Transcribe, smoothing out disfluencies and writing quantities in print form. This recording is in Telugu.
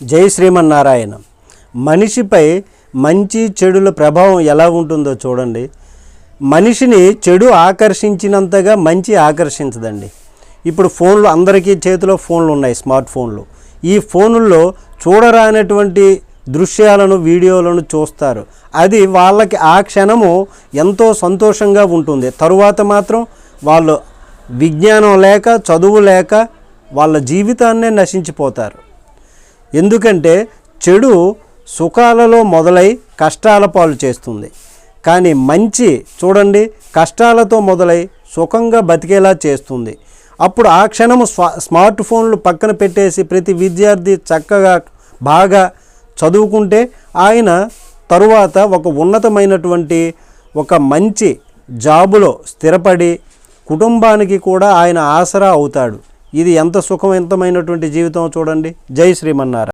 జై శ్రీమన్నారాయణ. మనిషిపై మంచి చెడుల ప్రభావం ఎలా ఉంటుందో చూడండి. మనిషిని చెడు ఆకర్షించినంతగా మంచి ఆకర్షించదండి. ఇప్పుడు ఫోన్లు, అందరికీ చేతిలో ఫోన్లు ఉన్నాయి, స్మార్ట్ ఫోన్లు. ఈ ఫోనుల్లో చూడరానటువంటి దృశ్యాలను, వీడియోలను చూస్తారు. అది వాళ్ళకి ఆ క్షణము ఎంతో సంతోషంగా ఉంటుంది. తరువాత మాత్రం వాళ్ళు విజ్ఞానం లేక, చదువు లేక వాళ్ళ జీవితాన్నే నశించిపోతారు. ఎందుకంటే చెడు సుఖాలలో మొదలై కష్టాల పాలు చేస్తుంది. కానీ మంచి చూడండి, కష్టాలతో మొదలై సుఖంగా బతికేలా చేస్తుంది. అప్పుడు ఆ క్షణము స్మార్ట్ ఫోన్లు పక్కన పెట్టేసి ప్రతి విద్యార్థి చక్కగా బాగా చదువుకుంటే ఆయన తరువాత ఒక ఉన్నతమైనటువంటి ఒక మంచి జాబులో స్థిరపడి కుటుంబానికి కూడా ఆయన ఆసరా అవుతాడు. ఇది ఎంత సుఖవంతమైనటువంటి జీవితం చూడండి. జై శ్రీమన్నారాయణ.